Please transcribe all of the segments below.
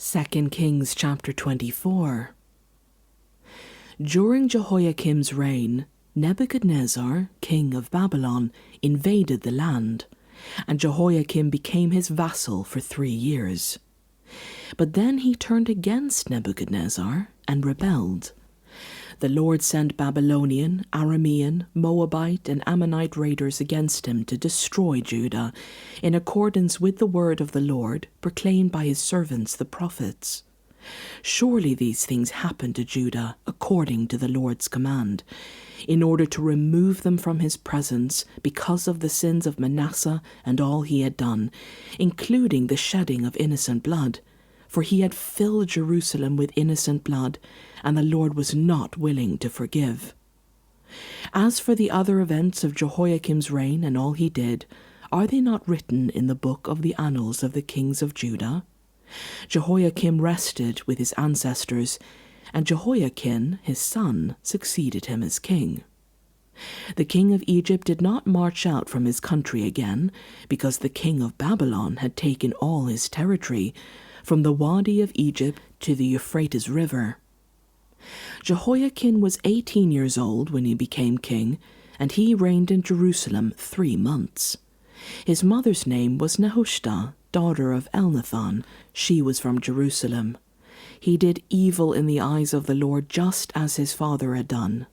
2 Kings chapter 24. During Jehoiakim's reign, Nebuchadnezzar, king of Babylon, invaded the land, and Jehoiakim became his vassal for 3 years. But then he turned against Nebuchadnezzar and rebelled. The Lord sent Babylonian, Aramean, Moabite, and Ammonite raiders against him to destroy Judah, in accordance with the word of the Lord proclaimed by his servants the prophets. Surely these things happened to Judah according to the Lord's command, in order to remove them from his presence because of the sins of Manasseh and all he had done, including the shedding of innocent blood. For he had filled Jerusalem with innocent blood, and the Lord was not willing to forgive. As for the other events of Jehoiakim's reign and all he did, are they not written in the book of the annals of the kings of Judah? Jehoiakim rested with his ancestors, and Jehoiakim, his son, succeeded him as king. The king of Egypt did not march out from his country again, because the king of Babylon had taken all his territory, from the Wadi of Egypt to the Euphrates River. Jehoiakim was 18 years old when he became king, and he reigned in Jerusalem 3 months. His mother's name was Nehushta, daughter of Elnathan. She was from Jerusalem. He did evil in the eyes of the Lord, just as his father had done.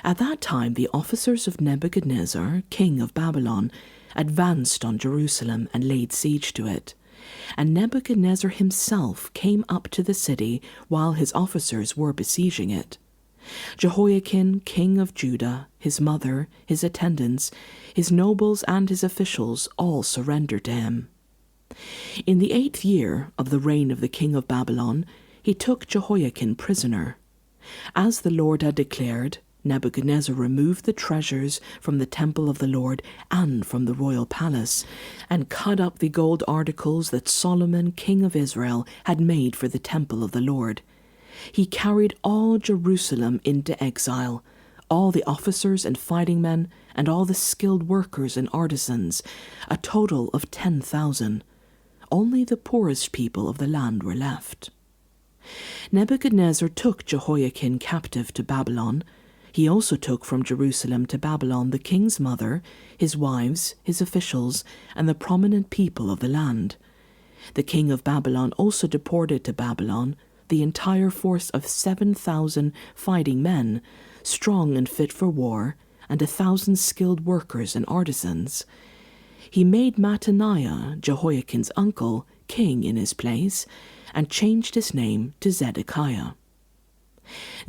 At that time the officers of Nebuchadnezzar, king of Babylon, advanced on Jerusalem and laid siege to it. And Nebuchadnezzar himself came up to the city while his officers were besieging it. Jehoiakim, king of Judah, his mother, his attendants, his nobles and his officials all surrendered to him. In the 8th year of the reign of the king of Babylon, he took Jehoiakim prisoner. As the Lord had declared, Nebuchadnezzar removed the treasures from the temple of the Lord and from the royal palace, and cut up the gold articles that Solomon, king of Israel, had made for the temple of the Lord. He carried all Jerusalem into exile, all the officers and fighting men, and all the skilled workers and artisans, a total of 10,000. Only the poorest people of the land were left. Nebuchadnezzar took Jehoiakim captive to Babylon. He also took from Jerusalem to Babylon the king's mother, his wives, his officials, and the prominent people of the land. The king of Babylon also deported to Babylon the entire force of 7,000 fighting men, strong and fit for war, and 1,000 skilled workers and artisans. He made Mattaniah, Jehoiakim's uncle, king in his place, and changed his name to Zedekiah.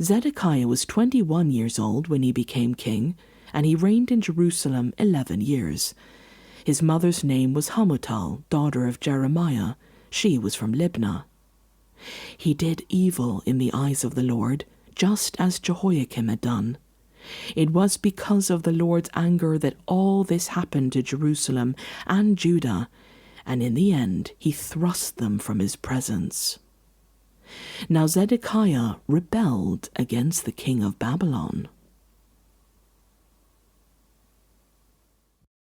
Zedekiah was 21 years old when he became king, and he reigned in Jerusalem 11 years. His mother's name was Hamutal, daughter of Jeremiah. She was from Libnah. He did evil in the eyes of the Lord, just as Jehoiakim had done. It was because of the Lord's anger that all this happened to Jerusalem and Judah, and in the end he thrust them from his presence. Now Zedekiah rebelled against the king of Babylon.